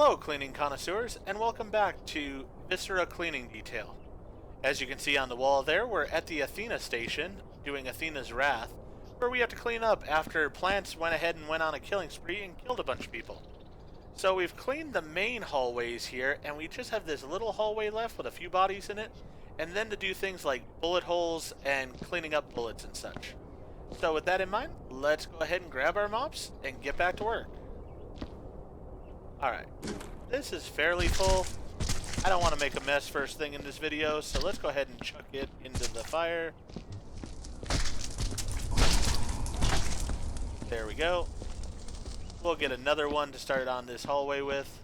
Hello cleaning connoisseurs, and welcome back to Viscera Cleaning Detail. As you can see on the wall there, we're at the Athena station, doing Athena's Wrath, where we have to clean up after plants went ahead and went on a killing spree and killed a bunch of people. So we've cleaned the main hallways here, and we just have this little hallway left with a few bodies in it, and then to do things like bullet holes and cleaning up bullets and such. So with that in mind, let's go ahead and grab our mops and get back to work. Alright, this is fairly full. I don't want to make a mess first thing in this video, so let's go ahead and chuck it into the fire. There we go. We'll get another one to start on this hallway with.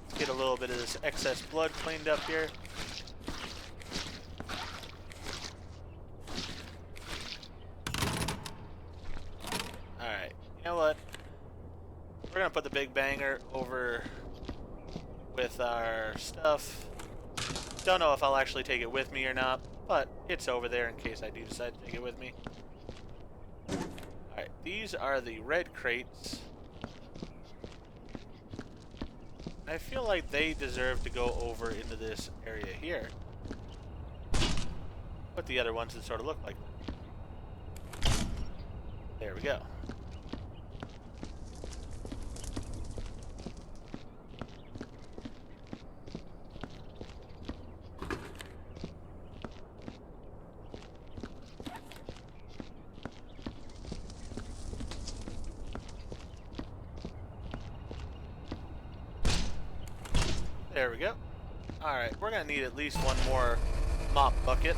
Let's get a little bit of this excess blood cleaned up here. Alright, you know what? We're gonna put the big banger over with our stuff. Don't know if I'll actually take it with me or not, but it's over there in case I do decide to take it with me. Alright, these are the red crates. I feel like they deserve to go over into this area here. But the other ones that sort of look like them. There we go. There we go. Alright, we're gonna need at least one more mop bucket.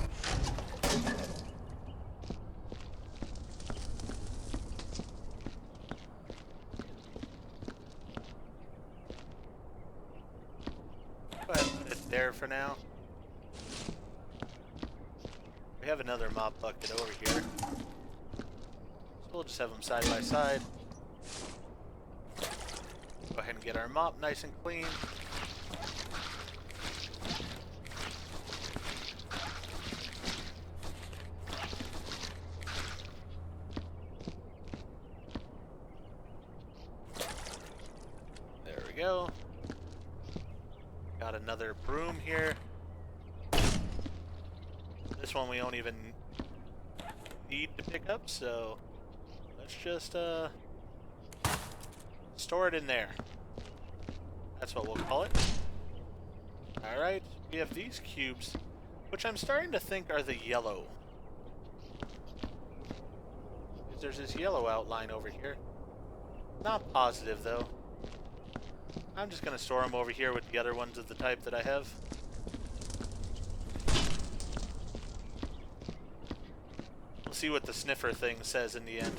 Go ahead and put it there for now. We have another mop bucket over here. So we'll just have them side by side. Go ahead and get our mop nice and clean. Go. Got another broom here. This one we don't even need to pick up, so let's just store it in there. That's what we'll call it. Alright, we have these cubes, which I'm starting to think are the yellow. There's this yellow outline over here. Not positive though. I'm just going to store them over here with the other ones of the type that I have. We'll see what the sniffer thing says in the end.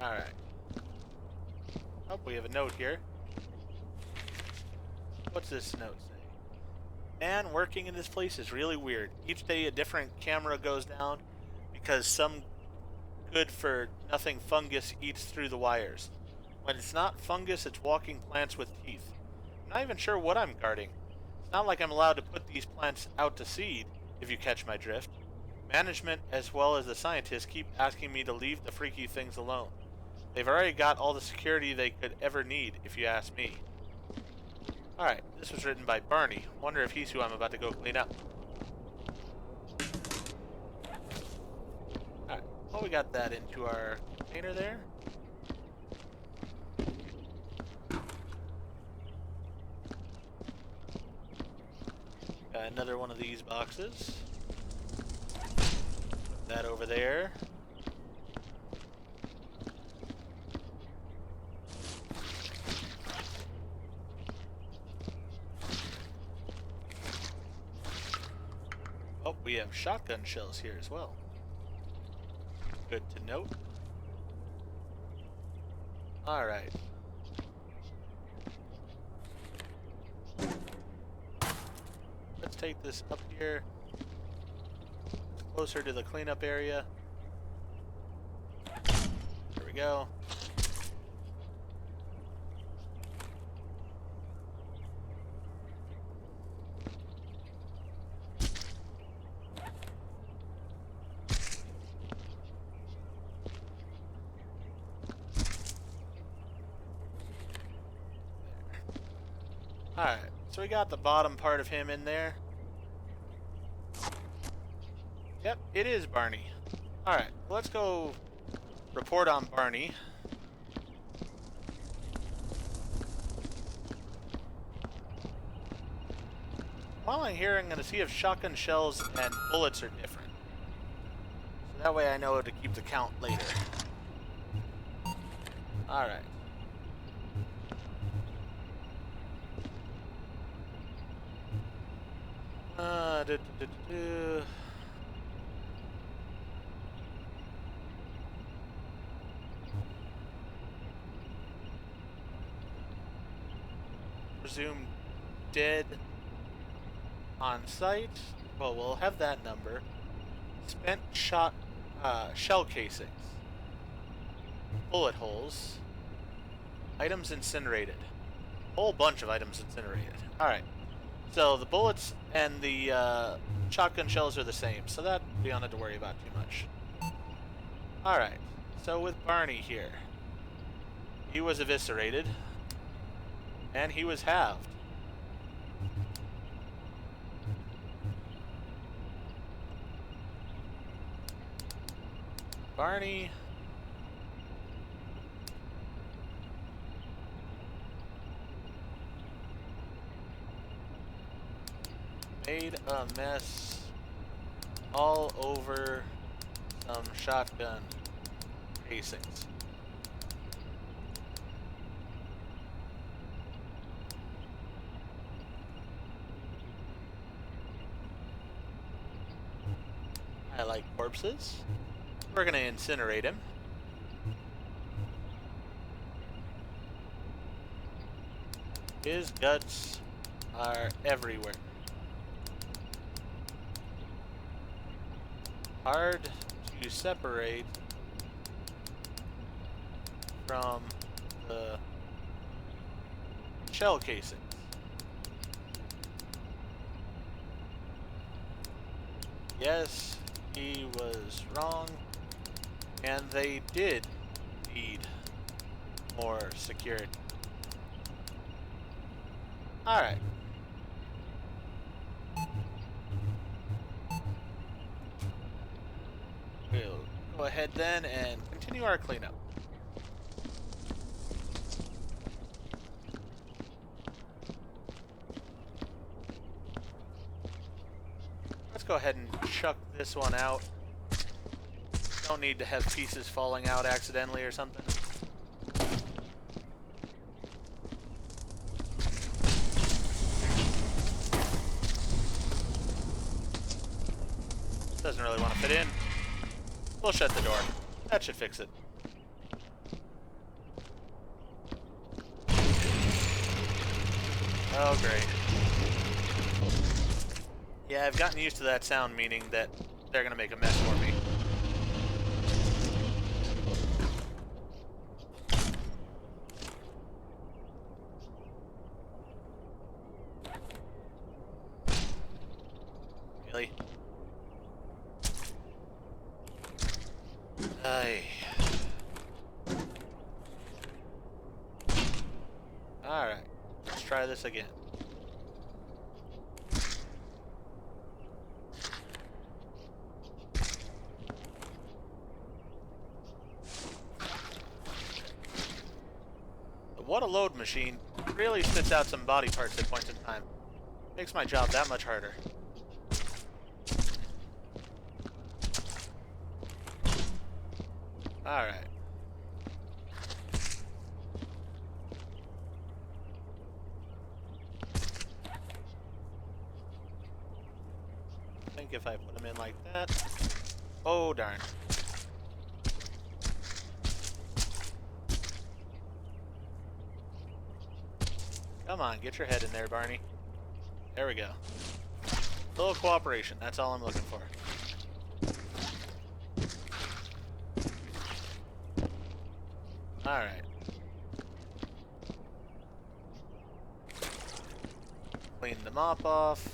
Alright. Oh, we have a note here. What's this note say? Man, working in this place is really weird. Each day a different camera goes down because some good for nothing fungus eats through the wires. When it's not fungus, it's walking plants with teeth. I'm not even sure what I'm guarding. It's not like I'm allowed to put these plants out to seed, if you catch my drift. Management, as well as the scientists, keep asking me to leave the freaky things alone. They've already got all the security they could ever need, if you ask me. Alright, this was written by Barney. Wonder if he's who I'm about to go clean up. Well, we got that into our container there. Got another one of these boxes. Put that over there. Oh, we have shotgun shells here as well. Good to note. Alright. Let's take this up here. Closer to the cleanup area. There we go. Alright, so we got the bottom part of him in there. Yep, it is Barney. Alright, let's go report on Barney. While I'm here, I'm going to see if shotgun shells and bullets are different. So that way I know to keep the count later. Alright. Presumed dead on site. Well, we'll have that number. Spent shell casings. Bullet holes. Items incinerated. Whole bunch of items incinerated. Alright. So the bullets and the shotgun shells are the same, so that we don't have to worry about too much. Alright. So with Barney here. He was eviscerated. And he was halved. Barney. Made a mess all over some shotgun casings. I like corpses. We're gonna incinerate him. His guts are everywhere. Hard to separate from the shell casings. Yes, he was wrong, and they did need more security. Alright. We'll go ahead then and continue our cleanup. Let's go ahead and chuck this one out. Don't need to have pieces falling out accidentally or something. Doesn't really want to fit in. We'll shut the door. That should fix it. Oh, great. Yeah, I've gotten used to that sound, meaning that they're gonna make a mess for me. Really? Aye. Alright, let's try this again. The what a load machine really spits out some body parts at points in time. Makes my job that much harder. Alright. I think if I put them in like that... Oh, darn. Come on, get your head in there, Barney. There we go. A little cooperation, that's all I'm looking for. Alright. Clean the mop off.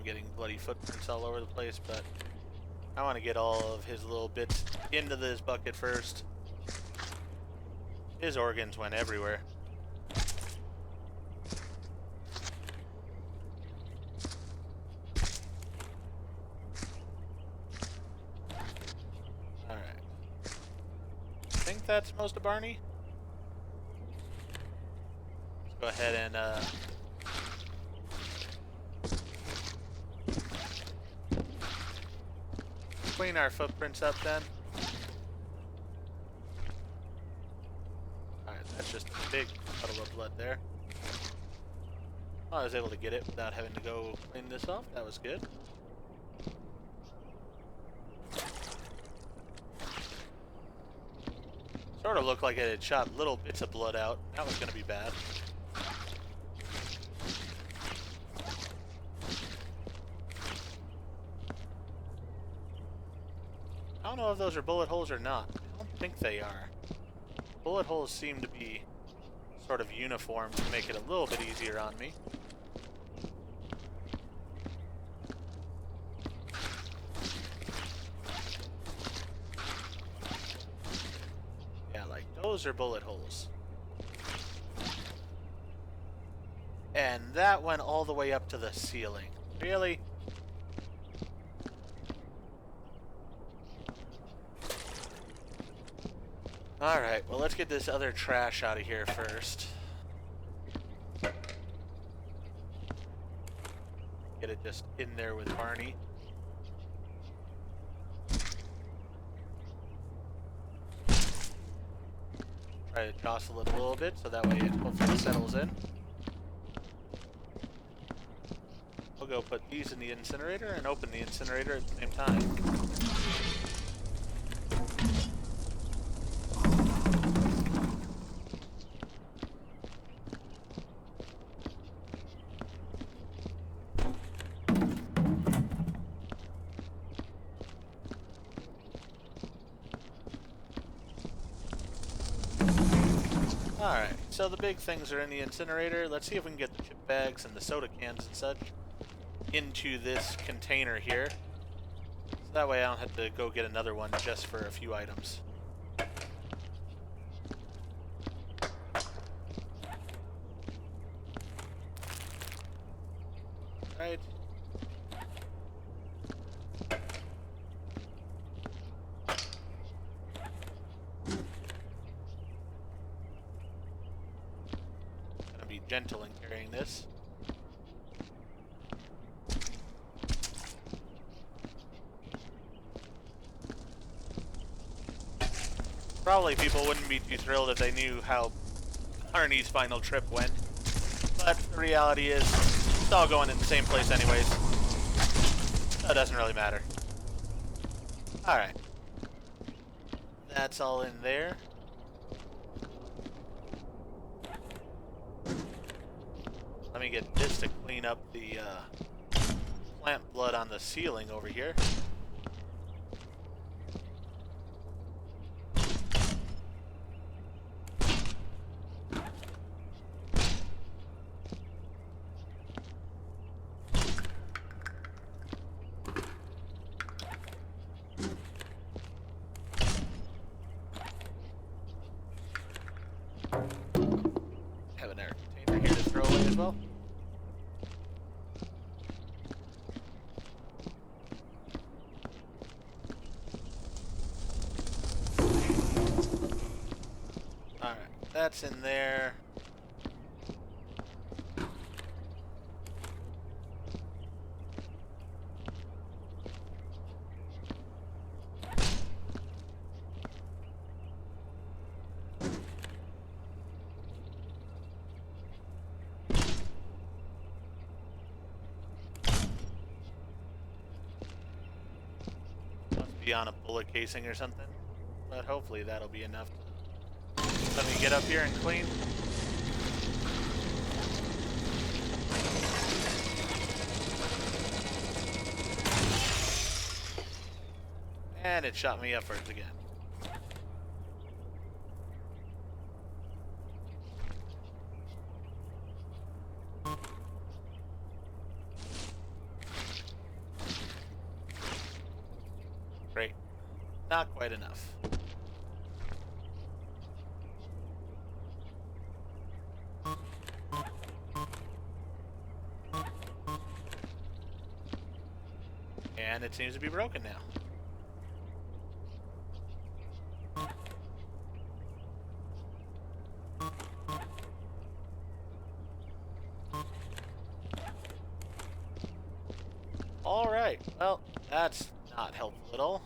getting bloody footprints all over the place, but I want to get all of his little bits into this bucket first. His organs went everywhere. Alright. I think that's most of Barney. Let's go ahead and clean our footprints up then. Alright, that's just a big puddle of blood there. I was able to get it without having to go clean this off. That was good. Sort of looked like it had shot little bits of blood out. That was going to be bad. I don't know if those are bullet holes or not. I don't think they are. Bullet holes seem to be sort of uniform to make it a little bit easier on me. Yeah, like those are bullet holes. And that went all the way up to the ceiling. Really? Alright, well let's get this other trash out of here first. Get it just in there with Barney. Try to jostle it a little bit so that way it hopefully settles in. We'll go put these in the incinerator and open the incinerator at the same time. Alright, so the big things are in the incinerator. Let's see if we can get the chip bags and the soda cans and such into this container here. So that way I don't have to go get another one just for a few items. Right. Gonna be gentle in carrying this. Probably people wouldn't be too thrilled if they knew how Arnie's final trip went. But the reality is, it's all going in the same place anyways. So it doesn't really matter. Alright. That's all in there. Let me get this to clean up the plant blood on the ceiling over here. Have an air container here to throw away as well. Alright, that's in there. On a bullet casing or something, but hopefully that'll be enough to let me get up here and clean. And it shot me upwards again. not quite enough. And it seems to be broken now. Alright, well, that's not helpful at all.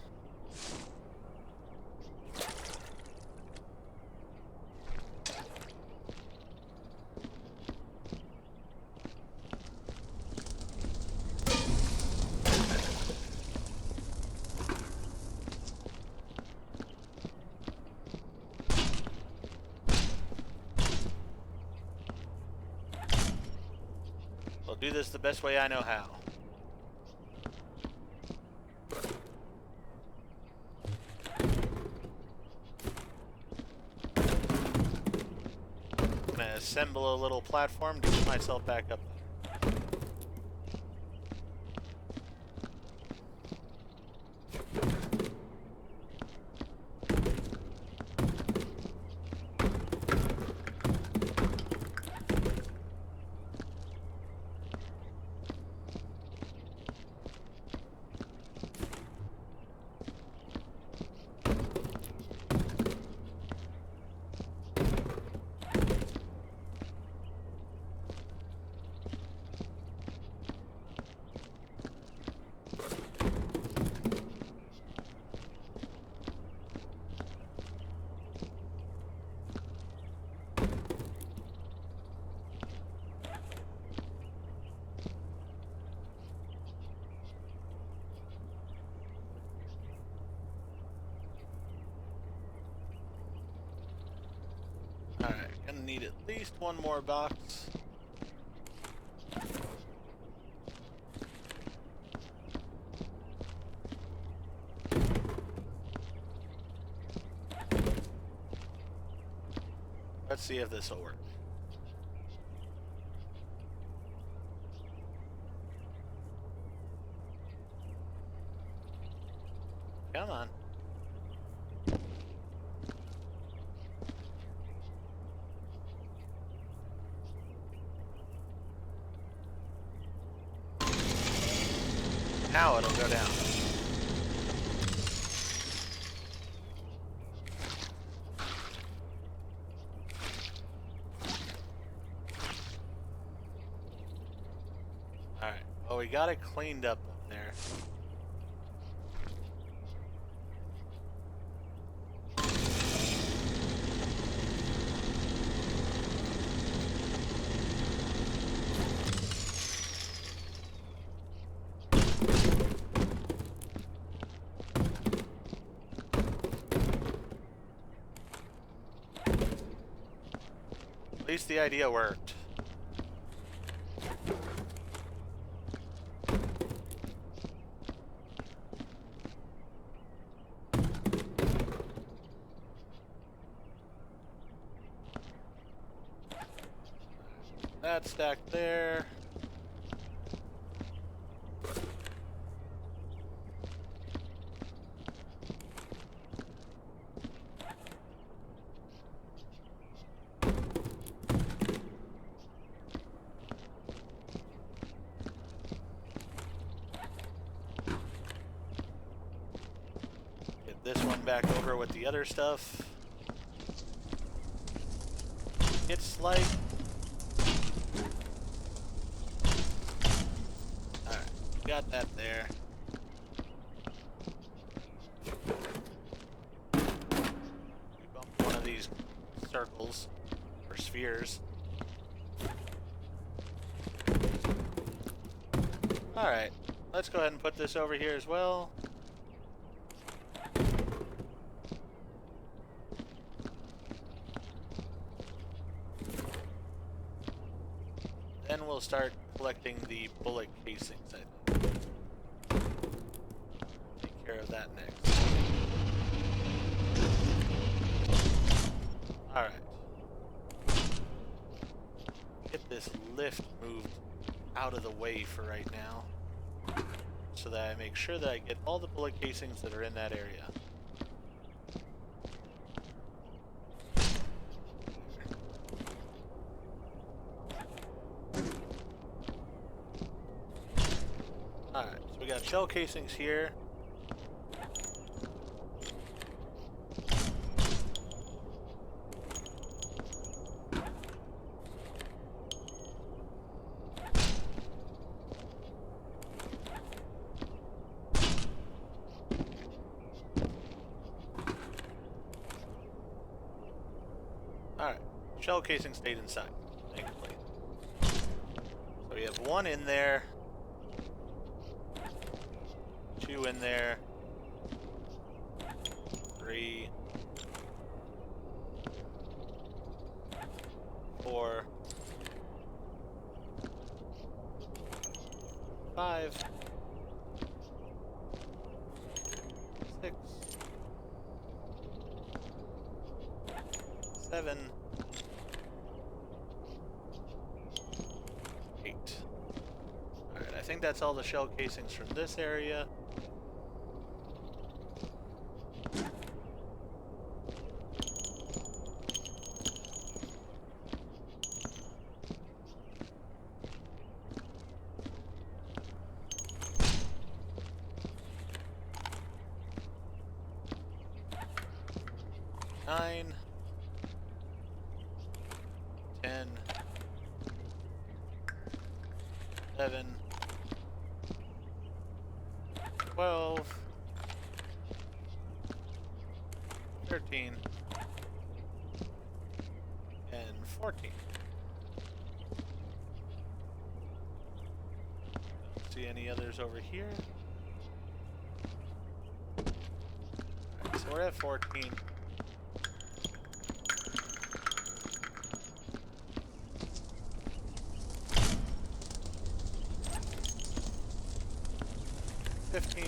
We'll do this the best way I know how. I'm gonna assemble a little platform to get myself back up there. Alright, gonna need at least one more box. Let's see if this will work. Come on. Now it'll go down. Alright, well, we got it cleaned up there. At least the idea worked. That stacked there. Get this one back over with the other stuff. It's like... Alright, got that there. We bumped one of these circles, or spheres. Alright, let's go ahead and put this over here as well. Then we'll start collecting the bullet casings, I think. Take care of that next. Alright. Get this lift moved out of the way for right now, so that I make sure that I get all the bullet casings that are in that area. got shell casings here. Alright, shell casing stayed inside, thankfully. So we have one in there, two in there, three, 4, 5, 6, 7, 8. Alright, I think that's all the shell casings from this area. Nine, 10, 11, 12, 13, and 14. Don't see any others over here. Alright, so we're at 14. 15,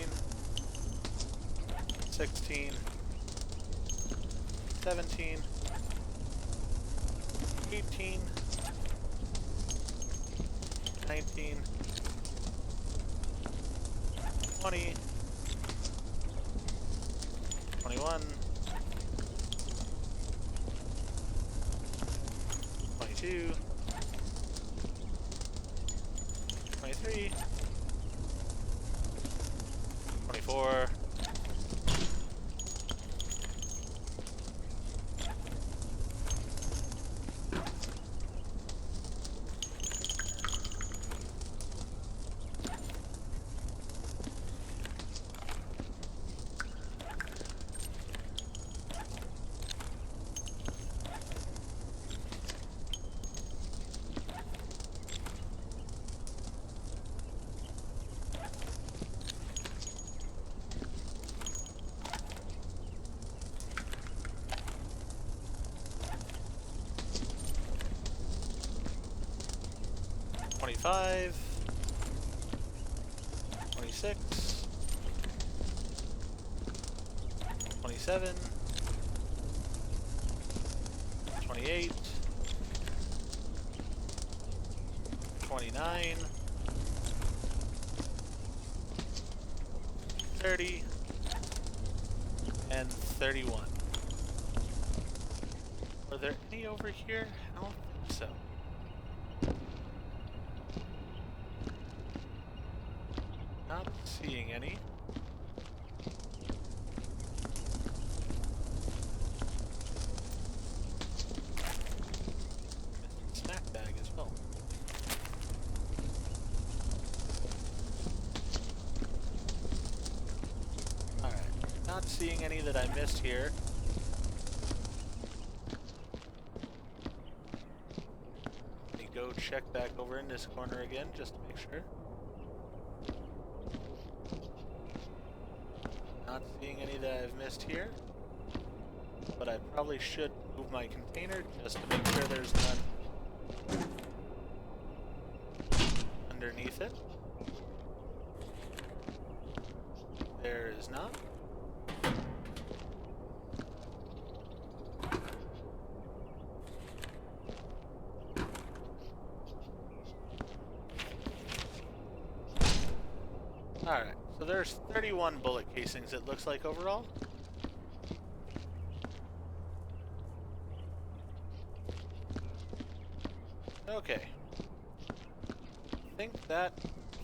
16, 17, 18, 19, 20, 21, 22, 23, 24, 25, 26, 27, 28, 29, 30, and 31. Are there any over here? I don't think so. Not seeing any. Snack bag as well. Alright, not seeing any that I missed here. Let me go check back over in this corner again just to make sure. Not seeing any that I've missed here, but I probably should move my container just to make sure there's none underneath it. There is not. Alright, so there's 31 bullet casings it looks like overall. Okay. I think that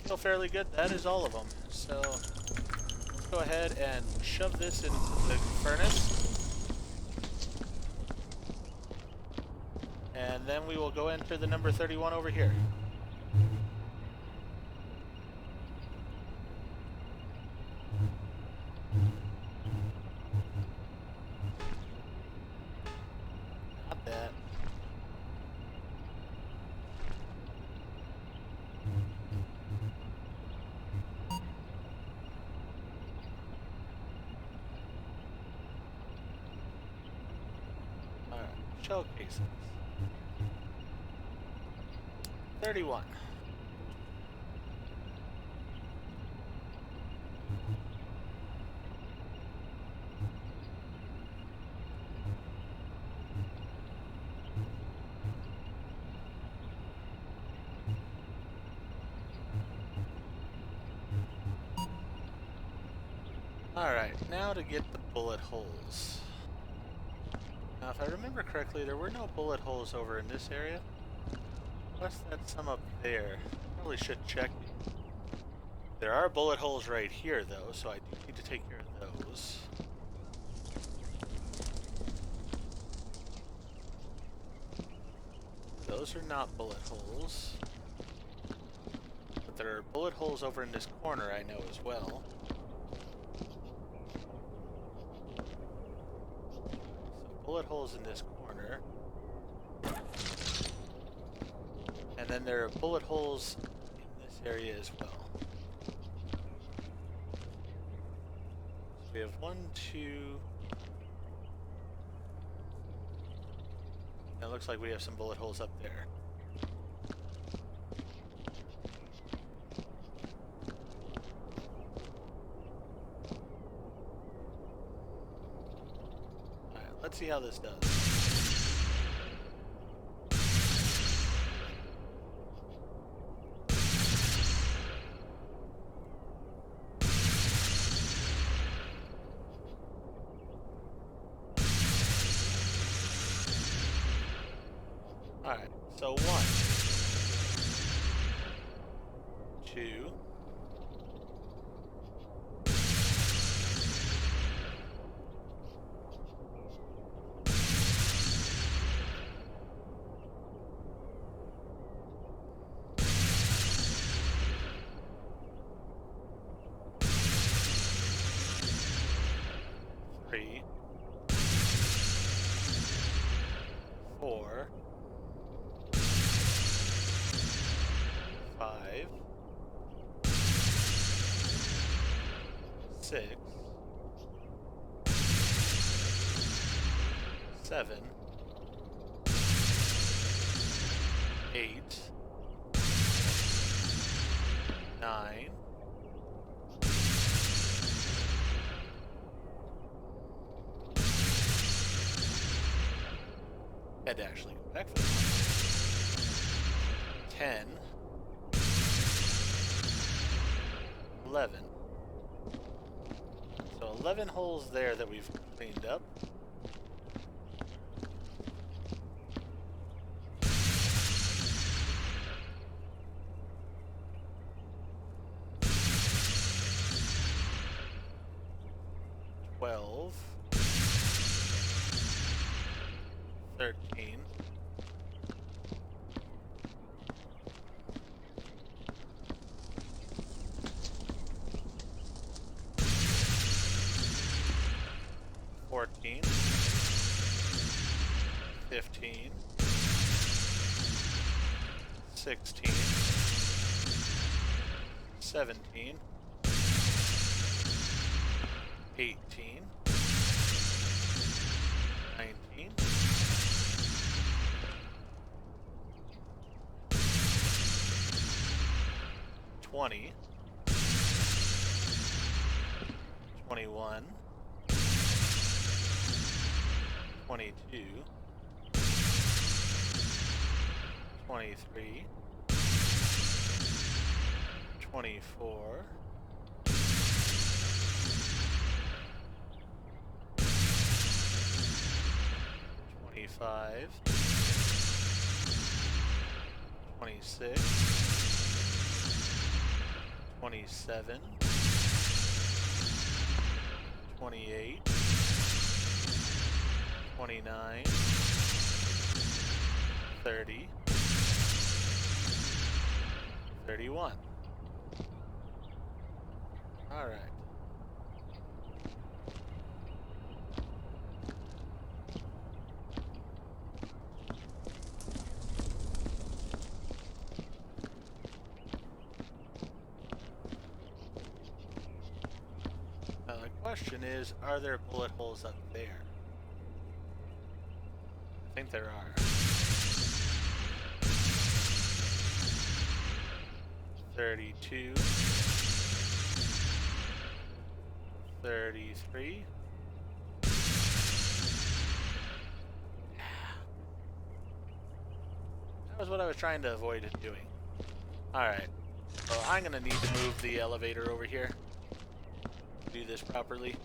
feel fairly good. That is all of them. So let's go ahead and shove this into the furnace. And then we will go enter the number 31 over here. Not that. Alright, shell cases. 31. Alright, now to get the bullet holes. Now if I remember correctly, there were no bullet holes over in this area. Plus that's some up there. Probably should check. There are bullet holes right here though, so I do need to take care of those. Those are not bullet holes. But there are bullet holes over in this corner I know as well. Bullet holes in this corner. And then there are bullet holes in this area as well. So we have 1, 2... It looks like we have some bullet holes up there. Let's see how this does. Alright, so 1, 2, 3, 4, 5, 6, 7, 8, 9, 10 to actually go back for that. 10, 11. So 11 holes there that we've cleaned up. Twelve, 13, 14, 15, 16, 17, 18, 19, 20, 21, 22, 23, 24, 25, 26, 27, 28, 29, 30, 31. All right. Now the question is, are there bullet holes up there? I think there are. 32, 33. That was what I was trying to avoid doing. Alright, so I'm gonna need to move the elevator over here. Do this properly.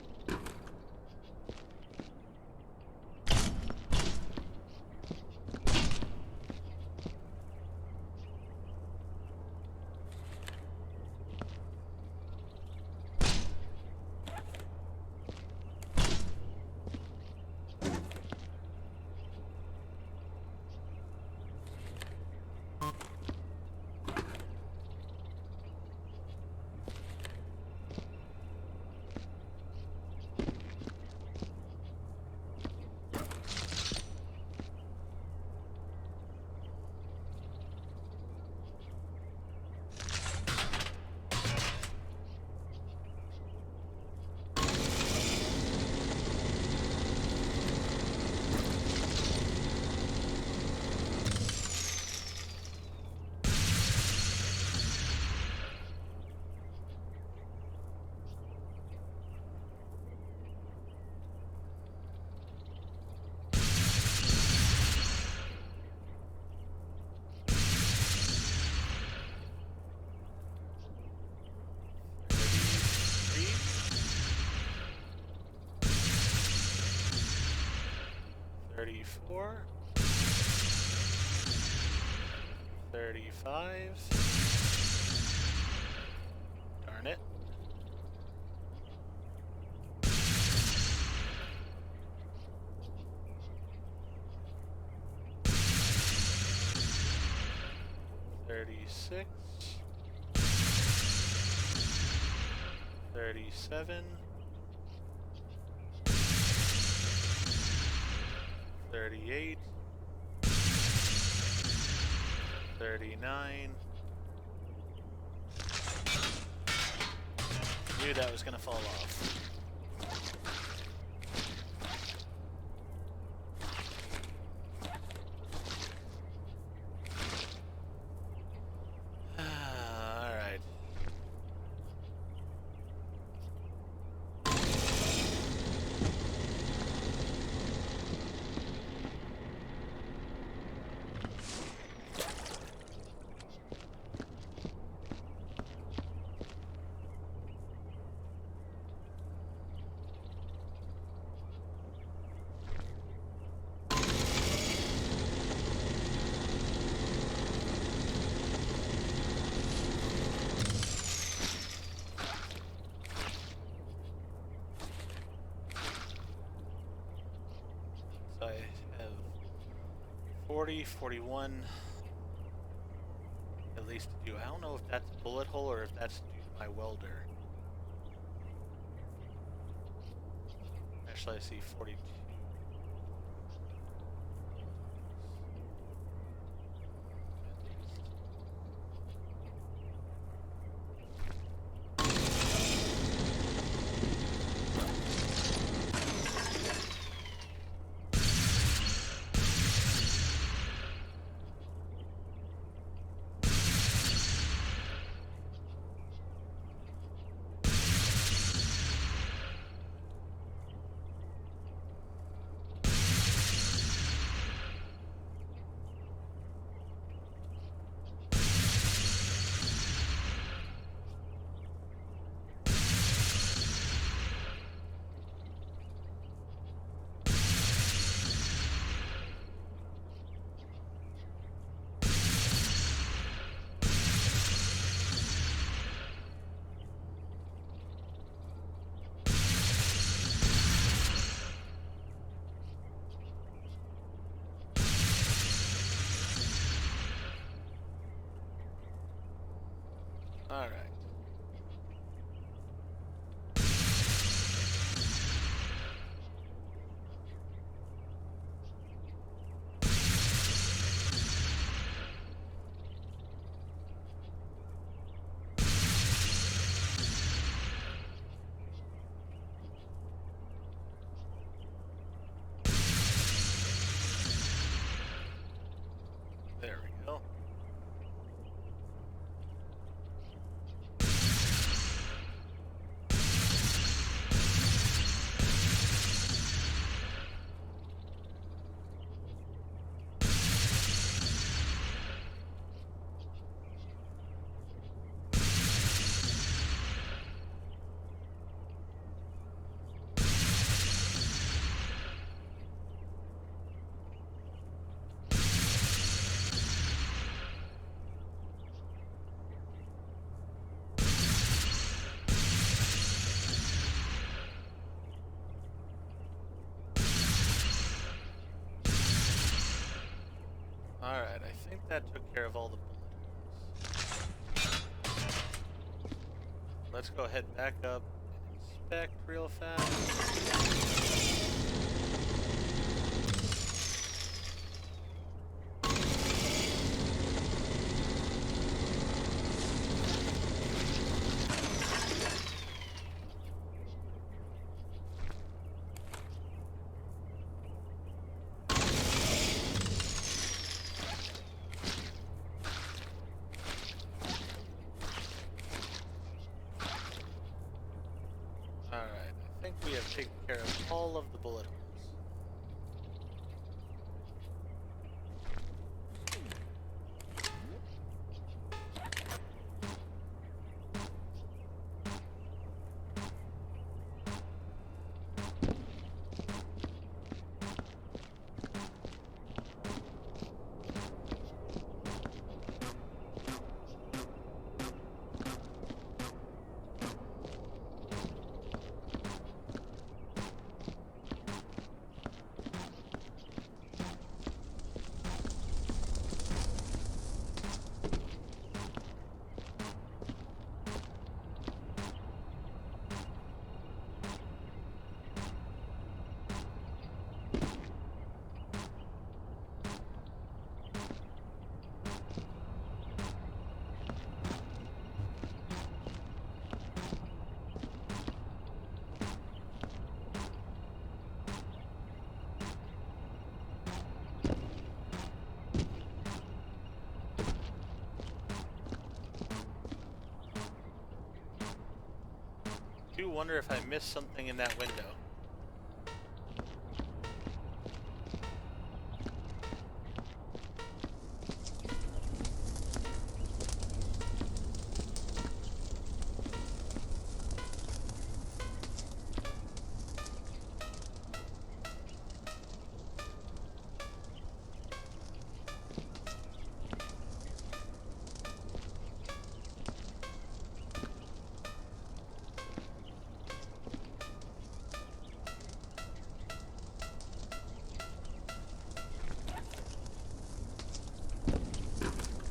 Four, 35. Darn it. 36, 37, 38, 39. Knew that was gonna fall off. Alright. So I have 40, 41 at least to do. I don't know if that's a bullet hole or if that's due to my welder. Actually, I see 42. Alright. There we go. Alright, I think that took care of all the bullet holes. Let's go ahead back up and inspect real fast. Alright, I think we have taken care of all of the bullet holes. I do wonder if I missed something in that window.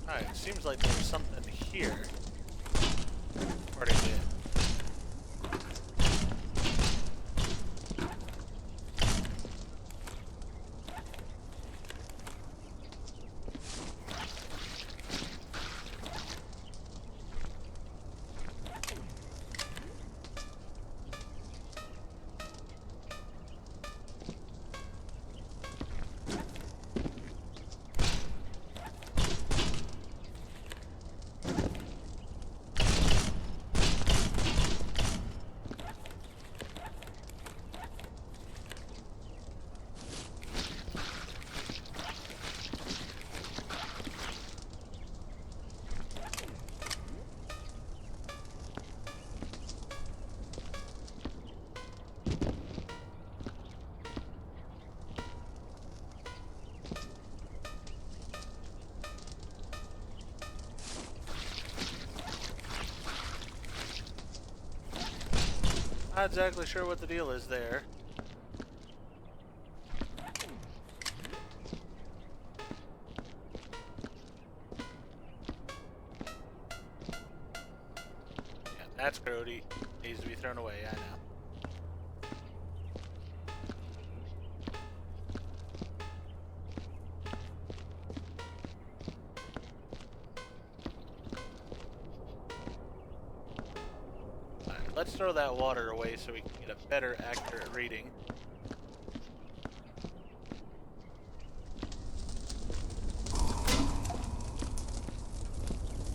Alright, it seems like there's something here. According to not exactly sure what the deal is there. That's grody. Needs to be thrown away, I know. Alright, let's throw that water away so we can get a better accurate reading.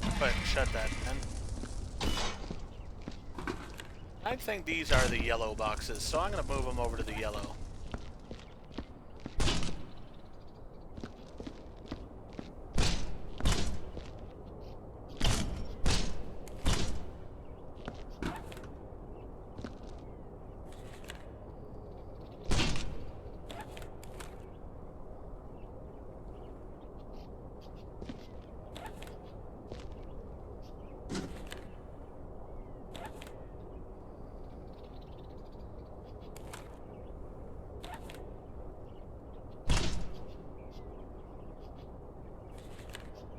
Go ahead and shut that then. I think these are the yellow boxes, so I'm going to move them over to the yellow.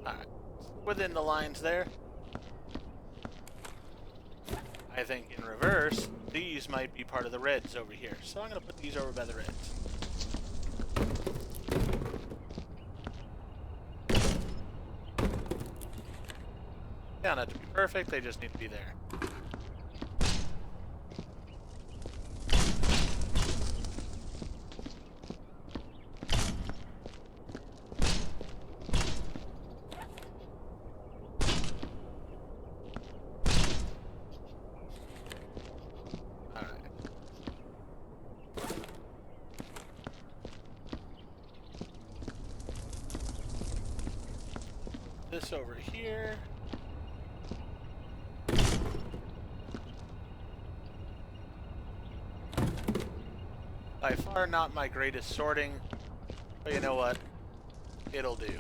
Alright, within the lines there. I think in reverse, these might be part of the reds over here. So I'm going to put these over by the reds. Yeah, not to be perfect, they just need to be there. This over here. By far not my greatest sorting, but you know what? It'll do.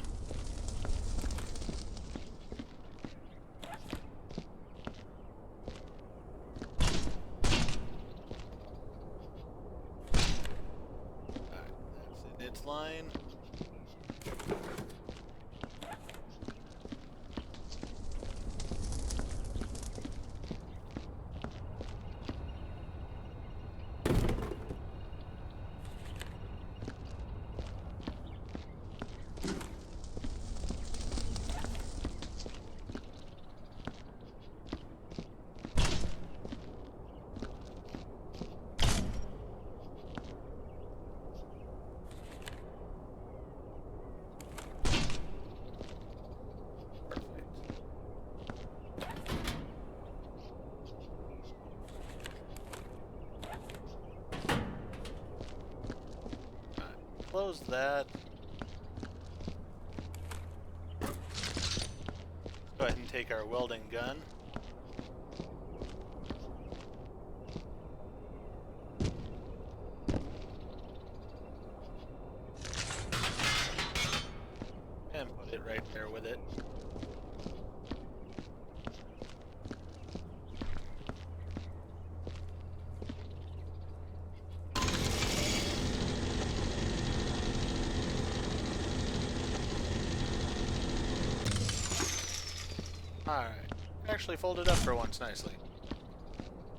Alright, that's in its line. Close that. Go ahead and take our welding gun. And put it right there with it. Alright. Actually folded up for once nicely.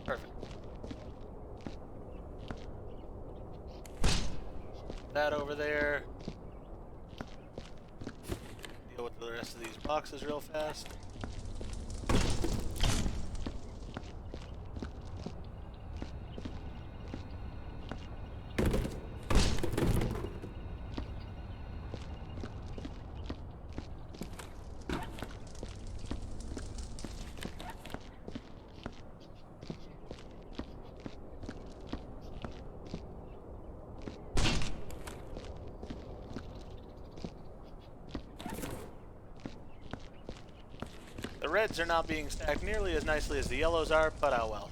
Perfect. That over there. Deal with the rest of these boxes real fast. The reds are not being stacked nearly as nicely as the yellows are, but oh well.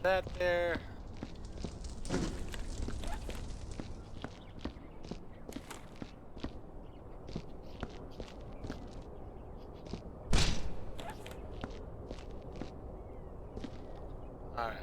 that there. Alright.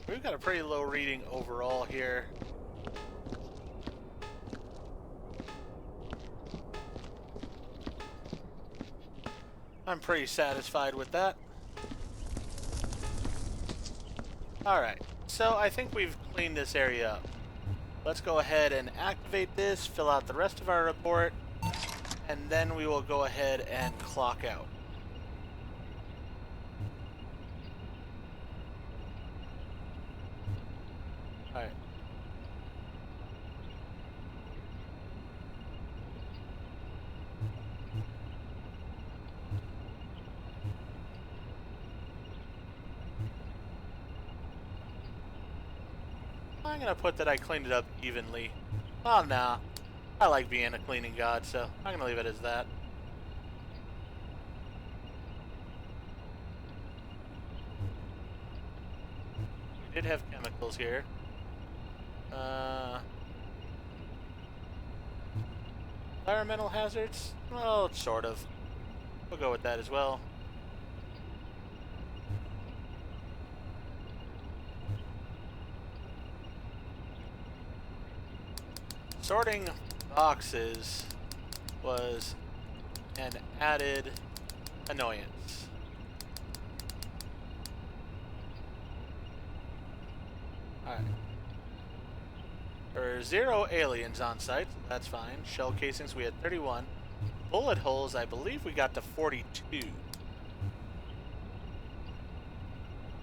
We've got a pretty low reading overall here. I'm pretty satisfied with that. Alright, so I think we've cleaned this area up. Let's go ahead and activate this, fill out the rest of our report, and then we will go ahead and clock out. Alright. I'm gonna put that I cleaned it up evenly. Oh, nah. I like being a cleaning god, so I'm gonna leave it as that. We did have chemicals here. Environmental hazards? Well, sort of. We'll go with that as well. Sorting boxes was an added annoyance. Alright. There are 0 aliens on site, so that's fine. Shell casings, we had 31. Bullet holes, I believe we got to 42.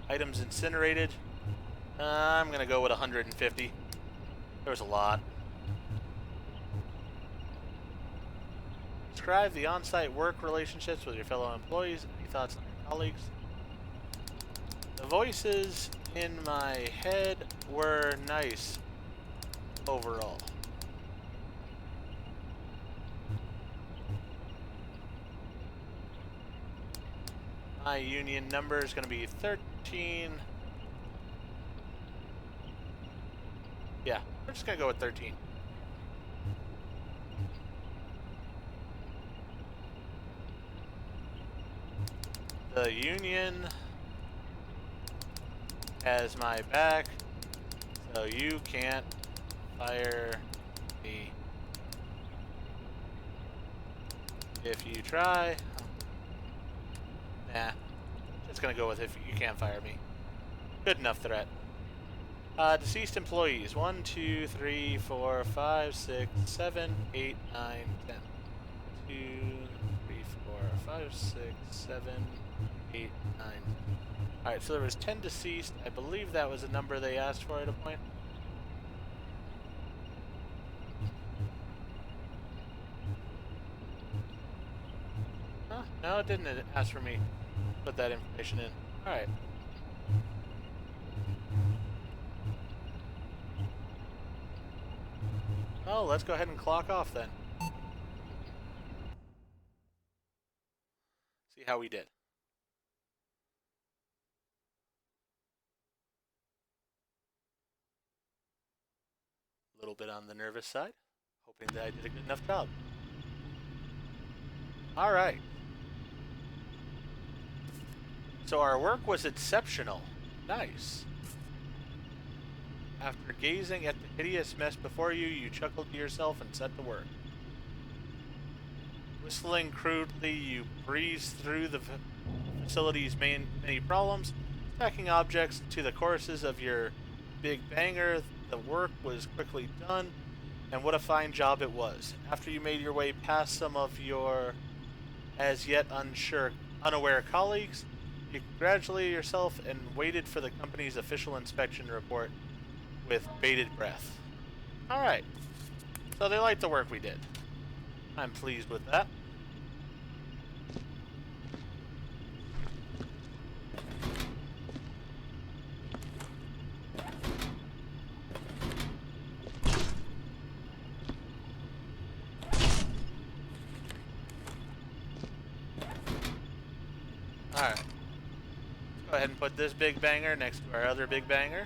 Items incinerated. I'm gonna go with 150. There was a lot. Describe the on-site work relationships with your fellow employees. Any thoughts on your colleagues? The voices in my head were nice overall. My union number is going to be 13. Yeah, we're just going to go with 13. The union has my back, so you can't fire me. If you try, nah, just gonna go with if you can't fire me. Good enough threat. Deceased employees, 1, 2, 3, 4, 5, 6, 7, 8, 9, 10. 2, 3, 4, 5, 6, 7, 8, 9. Alright, so there was 10 deceased. I believe that was a number they asked for at a point. Huh? No, it didn't ask for me to put that information in. Alright. Oh, let's go ahead and clock off then. See how we did. A little bit on the nervous side. Hoping that I did a good enough job. Alright. So our work was exceptional. Nice. After gazing at the hideous mess before you, you chuckled to yourself and set to work. Whistling crudely, you breezed through the facility's many problems, stacking objects to the choruses of your big banger the work was quickly done, and what a fine job it was. After you made your way past some of your as yet unaware colleagues, you congratulated yourself and waited for the company's official inspection report with bated breath. Alright, so they liked the work we did. I'm pleased with that. Alright, let's go ahead and put this big banger next to our other big banger.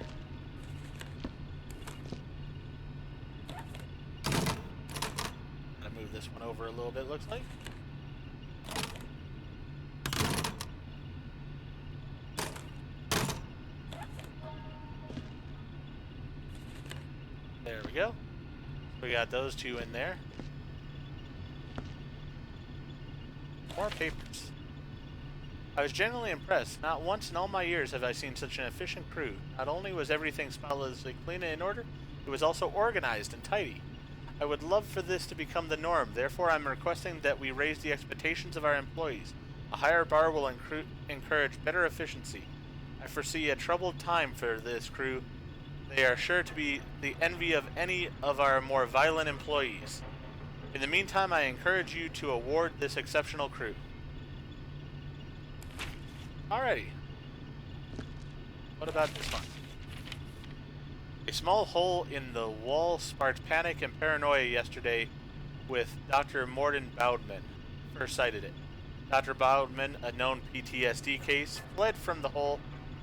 Gonna move this one over a little bit, looks like. There we go. So we got those two in there. More papers. I was genuinely impressed. Not once in all my years have I seen such an efficient crew. Not only was everything spotlessly clean and in order, it was also organized and tidy. I would love for this to become the norm. Therefore, I'm requesting that we raise the expectations of our employees. A higher bar will encourage better efficiency. I foresee a troubled time for this crew. They are sure to be the envy of any of our more violent employees. In the meantime, I encourage you to award this exceptional crew. Alrighty. What about this one? A small hole in the wall sparked panic and paranoia yesterday with Dr. Morden Boudman. First sighted it. Dr. Boudman, a known PTSD case, fled from the hole,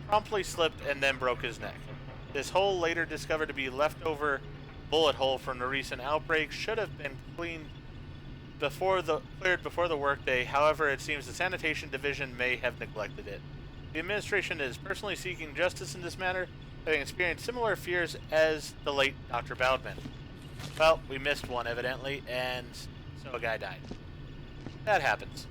promptly slipped, and then broke his neck. This hole, later discovered to be leftover bullet hole from the recent outbreak, should have been cleared before the workday. However, it seems the sanitation division may have neglected it. The administration is personally seeking justice in this matter, having experienced similar fears as the late Dr. Boudman. Well, we missed one evidently, and so a guy died. That happens.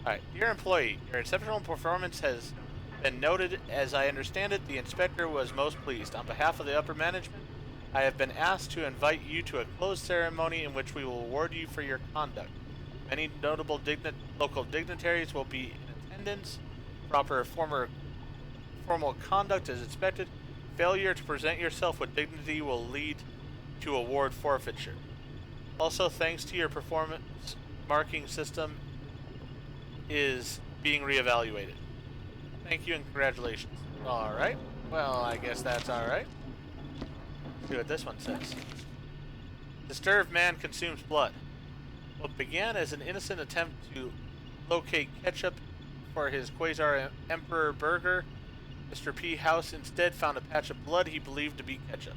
Alright, dear employee, your exceptional performance has been noted. As I understand it, the inspector was most pleased. On behalf of the upper management, I have been asked to invite you to a closed ceremony in which we will award you for your conduct. Many notable local dignitaries will be in attendance. Proper formal conduct is expected. Failure to present yourself with dignity will lead to award forfeiture. Also, thanks to your performance marking system is being reevaluated. Thank you and congratulations. Alright. Well, I guess that's alright. See what this one says. Disturbed man consumes blood. What began as an innocent attempt to locate ketchup for his Quasar Emperor burger, Mr. P. House instead found a patch of blood he believed to be ketchup.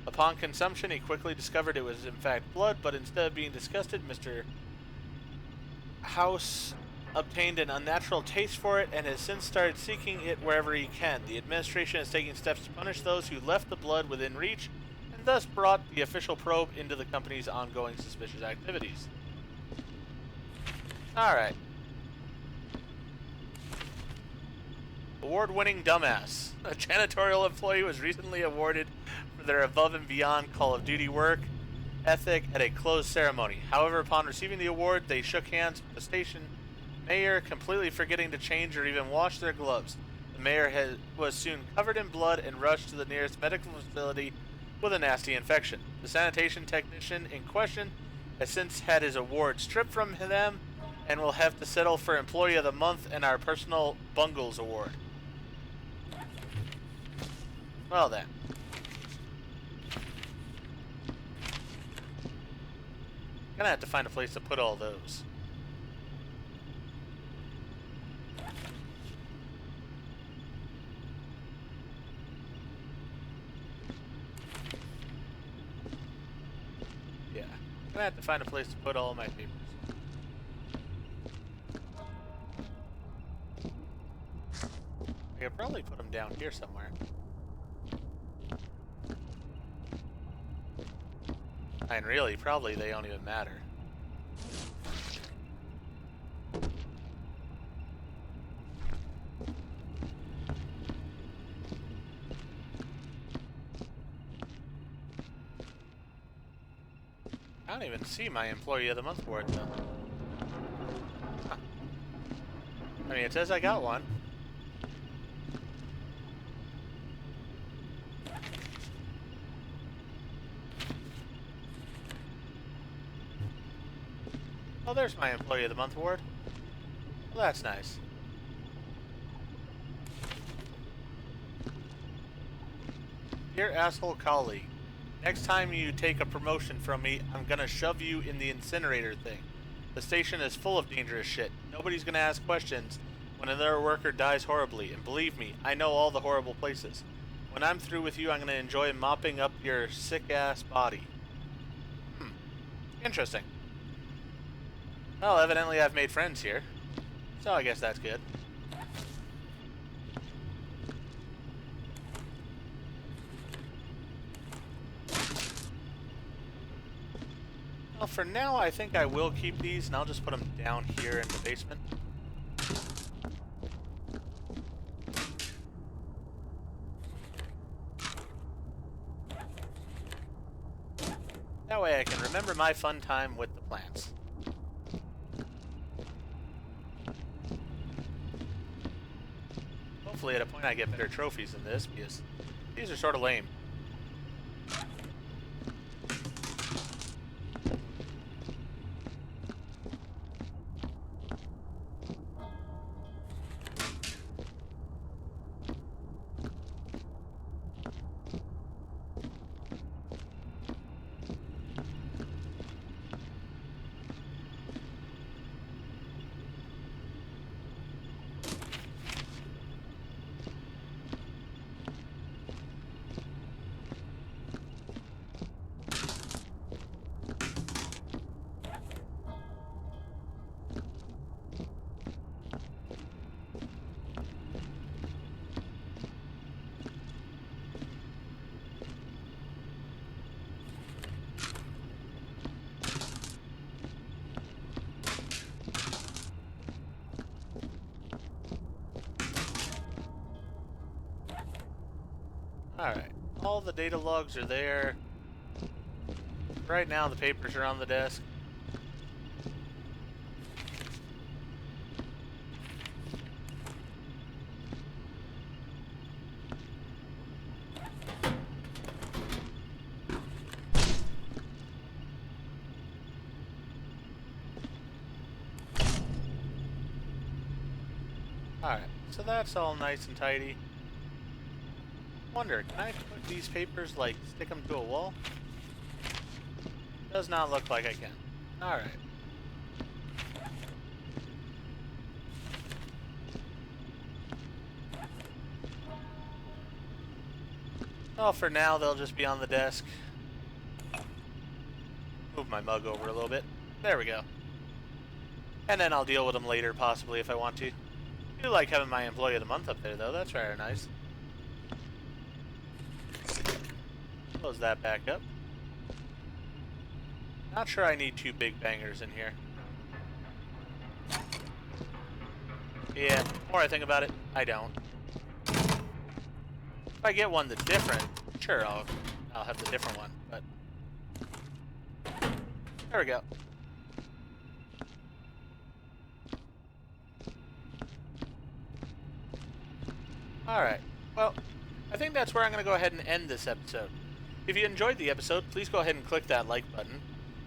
Upon consumption, he quickly discovered it was in fact blood, but instead of being disgusted, Mr. House obtained an unnatural taste for it and has since started seeking it wherever he can. The administration is taking steps to punish those who left the blood within reach, and thus brought the official probe into the company's ongoing suspicious activities. Alright. Award-winning dumbass. A janitorial employee was recently awarded for their above and beyond Call of Duty work ethic at a closed ceremony. However, upon receiving the award, they shook hands with the station mayor, completely forgetting to change or even wash their gloves. The mayor was soon covered in blood and rushed to the nearest medical facility with a nasty infection. The sanitation technician in question has since had his award stripped from them and will have to settle for Employee of the Month and our personal Bungles award. Well then. Gonna have to find a place to put all those. Yeah, gonna have to find a place to put all of my papers. I could probably put them down here somewhere. And really, probably they don't even matter. don't even see my Employee of the Month award, though. Huh. I mean, it says I got one. Oh, there's my Employee of the Month award. Well, that's nice. Dear asshole colleague, next time you take a promotion from me, I'm gonna shove you in the incinerator thing. The station is full of dangerous shit. Nobody's gonna ask questions when another worker dies horribly, and believe me, I know all the horrible places. When I'm through with you, I'm gonna enjoy mopping up your sick-ass body. Interesting. Well, evidently I've made friends here, so I guess that's good. Well, for now, I think I will keep these, and I'll just put them down here in the basement. That way I can remember my fun time with the plants. Hopefully at a point I get better trophies than this, because these are sort of lame. Alright, all the data logs are there. Right now the papers are on the desk. Alright, so that's all nice and tidy. Wonder, can I put these papers, like, stick them to a wall? Does not look like I can. Alright. Well, for now, they'll just be on the desk. Move my mug over a little bit. There we go. And then I'll deal with them later, possibly, if I want to. I do like having my Employee of the Month up there, though. That's very nice. Close that back up. Not sure I need two big bangers in here. Yeah, the more I think about it, I don't. If I get one that's different, sure, I'll have the different one, but... There we go. Alright, well, I think that's where I'm going to go ahead and end this episode. If you enjoyed the episode, please go ahead and click that like button.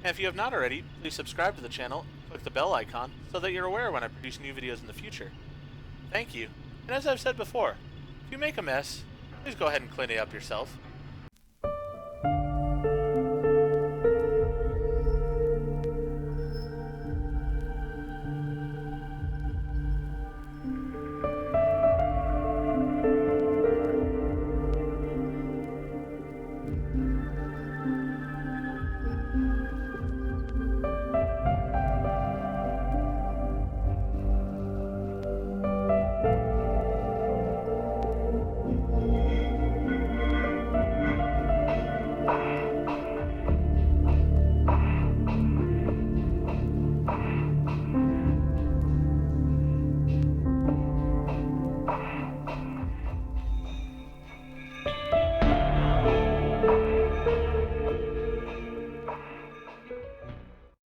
And if you have not already, please subscribe to the channel and click the bell icon so that you're aware when I produce new videos in the future. Thank you. And as I've said before, if you make a mess, please go ahead and clean it up yourself.